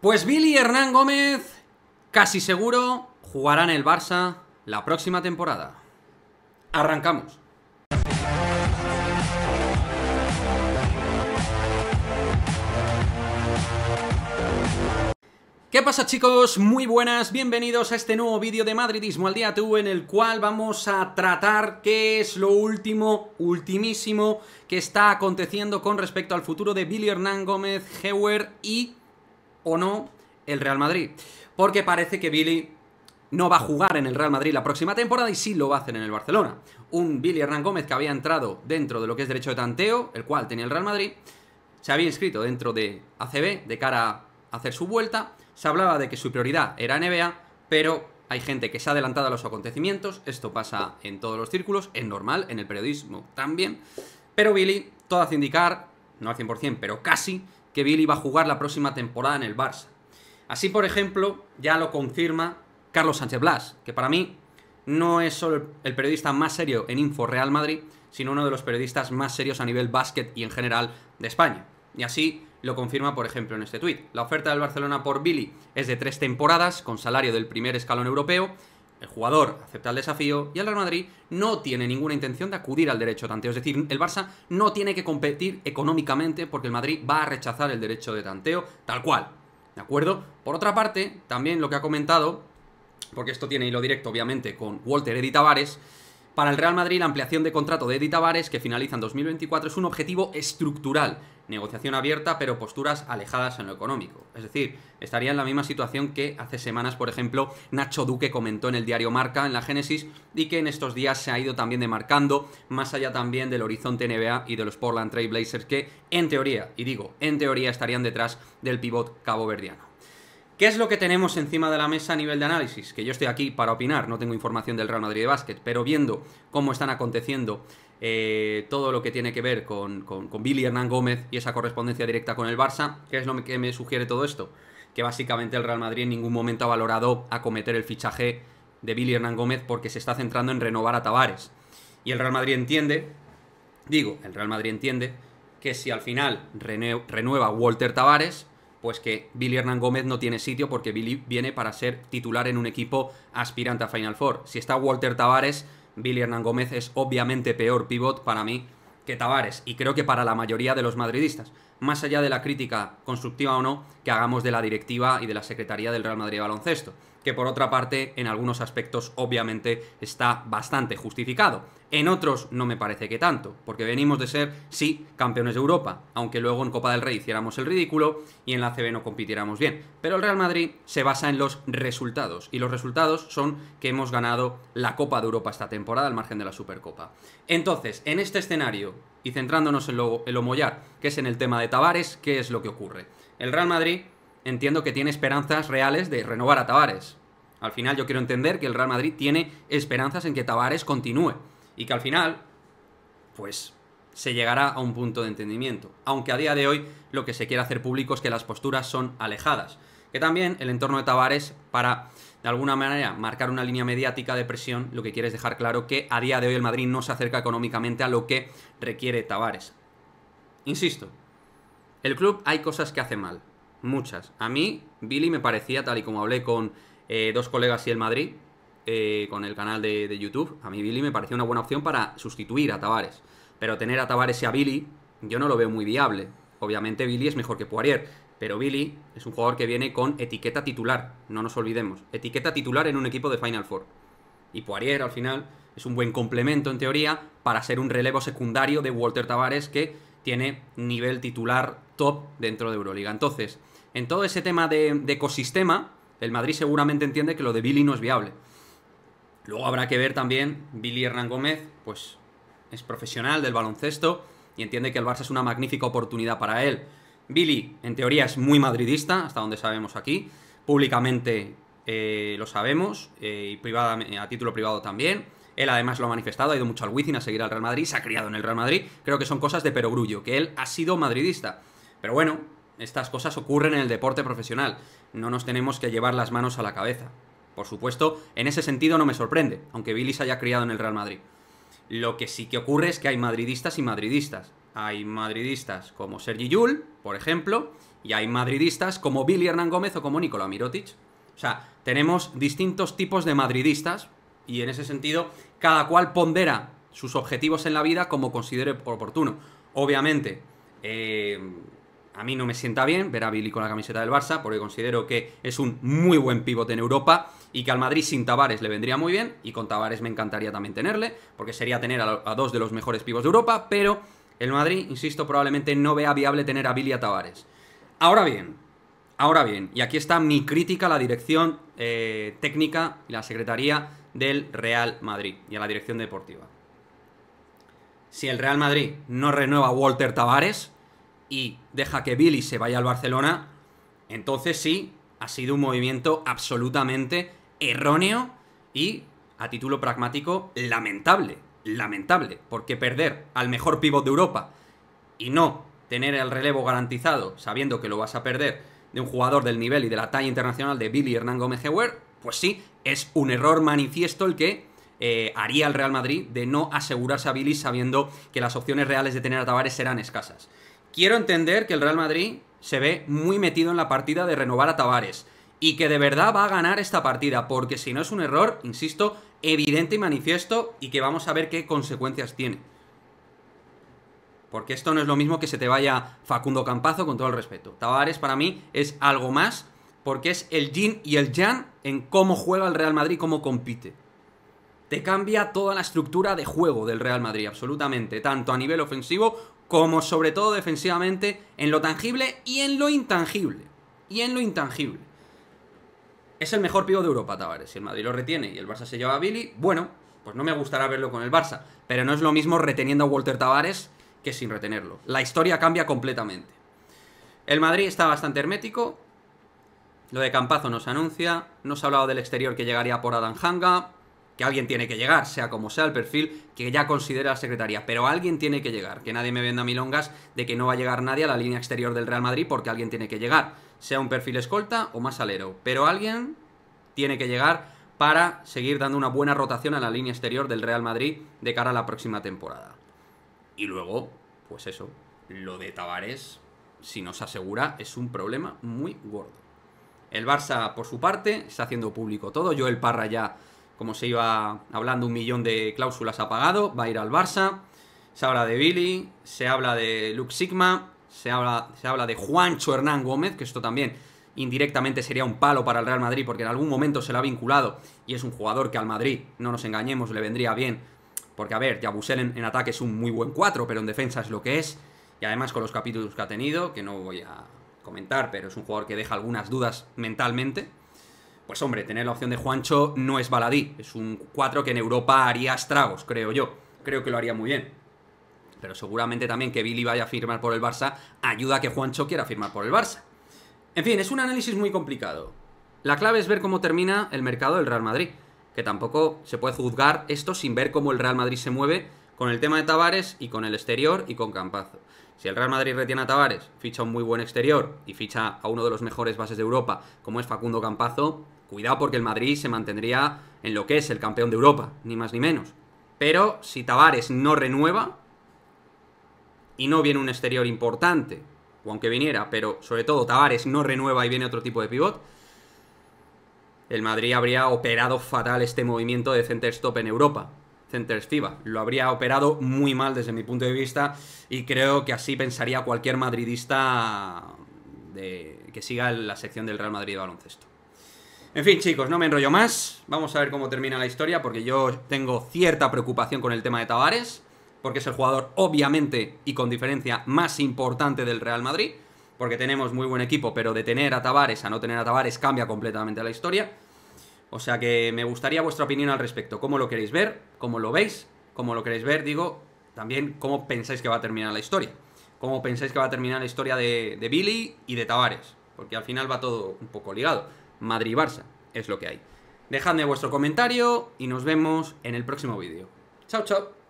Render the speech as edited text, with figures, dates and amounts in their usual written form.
Pues Billy y Hernán Gómez, casi seguro, jugarán el Barça la próxima temporada. Arrancamos. ¿Qué pasa, chicos? Muy buenas, bienvenidos a este nuevo vídeo de Madridismo al Día TV, en el cual vamos a tratar qué es lo ultimísimo que está aconteciendo con respecto al futuro de Billy Hernán Gómez, Heuer y, o no, el Real Madrid. Porque parece que Billy no va a jugar en el Real Madrid la próxima temporada y sí lo va a hacer en el Barcelona. Un Billy Hernán Gómez que había entrado dentro de lo que es derecho de tanteo, el cual tenía el Real Madrid, se había inscrito dentro de ACB de cara a hacer su vuelta. Se hablaba de que su prioridad era NBA, pero hay gente que se ha adelantado a los acontecimientos. Esto pasa en todos los círculos, es normal, en el periodismo también. Pero Billy, todo hace indicar, no al 100%, pero casi, que Billy va a jugar la próxima temporada en el Barça. Así, por ejemplo, ya lo confirma Carlos Sánchez Blas, que para mí no es solo el periodista más serio en Info Real Madrid, sino uno de los periodistas más serios a nivel básquet y en general de España. Y así lo confirma, por ejemplo, en este tuit. La oferta del Barcelona por Billy es de 3 temporadas, con salario del primer escalón europeo. El jugador acepta el desafío y el Real Madrid no tiene ninguna intención de acudir al derecho de tanteo. Es decir, el Barça no tiene que competir económicamente porque el Madrid va a rechazar el derecho de tanteo tal cual. ¿De acuerdo? Por otra parte, también lo que ha comentado, porque esto tiene hilo directo, obviamente, con Walter Eddy Tavares, para el Real Madrid la ampliación de contrato de Eddy Tavares, que finaliza en 2024, es un objetivo estructural. Negociación abierta, pero posturas alejadas en lo económico. Es decir, estaría en la misma situación que hace semanas, por ejemplo, Nacho Duque comentó en el diario Marca, en la Génesis, y que en estos días se ha ido también demarcando, más allá también del horizonte NBA y de los Portland Trail Blazers, que en teoría, y digo, en teoría estarían detrás del pívot caboverdiano. ¿Qué es lo que tenemos encima de la mesa a nivel de análisis? Que yo estoy aquí para opinar, no tengo información del Real Madrid de básquet, pero viendo cómo están aconteciendo todo lo que tiene que ver con Billy Hernán Gómez y esa correspondencia directa con el Barça, ¿qué es lo que me sugiere todo esto? Que básicamente el Real Madrid en ningún momento ha valorado acometer el fichaje de Billy Hernán Gómez porque se está centrando en renovar a Tavares. Y el Real Madrid entiende, que si al final renueva Walter Tavares, pues que Billy Hernán Gómez no tiene sitio porque Billy viene para ser titular en un equipo aspirante a Final Four. Si está Walter Tavares, Billy Hernán Gómez es obviamente peor pívot para mí que Tavares, y creo que para la mayoría de los madridistas, más allá de la crítica constructiva o no que hagamos de la directiva y de la Secretaría del Real Madrid de Baloncesto, que por otra parte en algunos aspectos obviamente está bastante justificado. En otros no me parece que tanto, porque venimos de ser, sí, campeones de Europa, aunque luego en Copa del Rey hiciéramos el ridículo y en la ACB no compitiéramos bien. Pero el Real Madrid se basa en los resultados, y los resultados son que hemos ganado la Copa de Europa esta temporada al margen de la Supercopa. Entonces, en este escenario, y centrándonos en lo mollar, que es en el tema de Tavares, ¿qué es lo que ocurre? El Real Madrid entiendo que tiene esperanzas reales de renovar a Tavares. Al final yo quiero entender que el Real Madrid tiene esperanzas en que Tavares continúe y que al final, pues, se llegará a un punto de entendimiento. Aunque a día de hoy lo que se quiere hacer público es que las posturas son alejadas. Que también el entorno de Tavares, para de alguna manera marcar una línea mediática de presión, lo que quiere es dejar claro que a día de hoy el Madrid no se acerca económicamente a lo que requiere Tavares. Insisto, el club hay cosas que hace mal. Muchas. A mí, Billy me parecía, tal y como hablé con dos colegas y el Madrid, con el canal de YouTube, a mí Billy me parecía una buena opción para sustituir a Tavares. Pero tener a Tavares y a Billy, yo no lo veo muy viable. Obviamente Billy es mejor que Poirier, pero Billy es un jugador que viene con etiqueta titular, no nos olvidemos. Etiqueta titular en un equipo de Final Four. Y Poirier, al final, es un buen complemento, en teoría, para ser un relevo secundario de Walter Tavares, que tiene nivel titular top dentro de Euroliga. Entonces, en todo ese tema de ecosistema, el Madrid seguramente entiende que lo de Billy no es viable. Luego habrá que ver también, Billy Hernán Gómez, pues es profesional del baloncesto y entiende que el Barça es una magnífica oportunidad para él. Billy, en teoría, es muy madridista, hasta donde sabemos aquí. Públicamente lo sabemos, y a título privado también. Él además lo ha manifestado, ha ido mucho al Wizzing a seguir al Real Madrid, se ha criado en el Real Madrid. Creo que son cosas de perogrullo, que él ha sido madridista. Pero bueno, estas cosas ocurren en el deporte profesional. No nos tenemos que llevar las manos a la cabeza. Por supuesto, en ese sentido no me sorprende, aunque Billy se haya criado en el Real Madrid. Lo que sí que ocurre es que hay madridistas y madridistas. Hay madridistas como Sergi Llull, por ejemplo, Y hay madridistas como Billy Hernán Gómez o como Nikola Mirotic. O sea, tenemos distintos tipos de madridistas y en ese sentido cada cual pondera sus objetivos en la vida como considere oportuno. Obviamente, a mí no me sienta bien ver a Billy con la camiseta del Barça porque considero que es un muy buen pivote en Europa y que al Madrid sin Tavares le vendría muy bien, y con Tavares me encantaría también tenerle, porque sería tener a dos de los mejores pivos de Europa, pero el Madrid, insisto, probablemente no vea viable tener a Billy y a Tavares. Ahora bien, y aquí está mi crítica a la dirección técnica y la secretaría del Real Madrid y a la dirección deportiva. Si el Real Madrid no renueva a Walter Tavares y deja que Billy se vaya al Barcelona, entonces sí, ha sido un movimiento absolutamente erróneo y, a título pragmático, lamentable. Lamentable, porque perder al mejor pívot de Europa y no tener el relevo garantizado, sabiendo que lo vas a perder de un jugador del nivel y de la talla internacional de Billy Hernán Gómez Heuer, pues sí, es un error manifiesto el que haría el Real Madrid de no asegurarse a Billy sabiendo que las opciones reales de tener a Tavares serán escasas. Quiero entender que el Real Madrid se ve muy metido en la partida de renovar a Tavares y que de verdad va a ganar esta partida, porque si no es un error, insisto, evidente y manifiesto, y que vamos a ver qué consecuencias tiene. Porque esto no es lo mismo que se te vaya Facundo Campazo, con todo el respeto. Tavares para mí es algo más, porque es el yin y el yang en cómo juega el Real Madrid, cómo compite. Te cambia toda la estructura de juego del Real Madrid, absolutamente, tanto a nivel ofensivo como sobre todo defensivamente, en lo tangible y en lo intangible. Es el mejor pívot de Europa, Tavares. Si el Madrid lo retiene y el Barça se lleva a Billy, bueno, pues no me gustará verlo con el Barça, pero no es lo mismo reteniendo a Walter Tavares que sin retenerlo. La historia cambia completamente. El Madrid está bastante hermético. Lo de Campazo no se anuncia. No se ha hablado del exterior que llegaría por Adam Hanga. Que alguien tiene que llegar, sea como sea el perfil que ya considera la secretaría. Pero alguien tiene que llegar. Que nadie me venda milongas de que no va a llegar nadie a la línea exterior del Real Madrid, porque alguien tiene que llegar. Sea un perfil escolta o más alero. Pero alguien tiene que llegar para seguir dando una buena rotación a la línea exterior del Real Madrid de cara a la próxima temporada. Y luego, pues eso, lo de Tavares, si no se asegura, es un problema muy gordo. El Barça, por su parte, está haciendo público todo. Joel Parra ya, como se iba hablando, 1 millón de cláusulas ha pagado, va a ir al Barça. Se habla de Billy, se habla de Luke Sigma, se habla de Juancho Hernán Gómez, que esto también indirectamente sería un palo para el Real Madrid, porque en algún momento se lo ha vinculado y es un jugador que al Madrid, no nos engañemos, le vendría bien. Porque, a ver, Yabusel en ataque es un muy buen 4, pero en defensa es lo que es. Y además con los capítulos que ha tenido, que no voy a comentar, pero es un jugador que deja algunas dudas mentalmente. Pues hombre, tener la opción de Juancho no es baladí. Es un 4 que en Europa haría estragos, creo yo. Creo que lo haría muy bien. Pero seguramente también que Billy vaya a firmar por el Barça ayuda a que Juancho quiera firmar por el Barça. En fin, es un análisis muy complicado. La clave es ver cómo termina el mercado del Real Madrid. Que tampoco se puede juzgar esto sin ver cómo el Real Madrid se mueve con el tema de Tavares y con el exterior y con Campazo. Si el Real Madrid retiene a Tavares, ficha un muy buen exterior y ficha a uno de los mejores bases de Europa, como es Facundo Campazo, cuidado, porque el Madrid se mantendría en lo que es el campeón de Europa, ni más ni menos. Pero si Tavares no renueva y no viene un exterior importante, o aunque viniera, pero sobre todo Tavares no renueva y viene otro tipo de pivot, el Madrid habría operado fatal este movimiento de center stop en Europa. Centers FIBA. Lo habría operado muy mal desde mi punto de vista, y creo que así pensaría cualquier madridista que siga la sección del Real Madrid de baloncesto. En fin, chicos, no me enrollo más. Vamos a ver cómo termina la historia, porque yo tengo cierta preocupación con el tema de Tavares, porque es el jugador obviamente y con diferencia más importante del Real Madrid, porque tenemos muy buen equipo, pero de tener a Tavares a no tener a Tavares cambia completamente la historia. O sea que me gustaría vuestra opinión al respecto. ¿Cómo lo queréis ver? ¿Cómo lo veis? ¿Cómo lo queréis ver? Digo, también cómo pensáis que va a terminar la historia. ¿Cómo pensáis que va a terminar la historia de Billy y de Tavares? Porque al final va todo un poco ligado. Madrid y Barça es lo que hay. Dejadme vuestro comentario y nos vemos en el próximo vídeo. Chao, chao.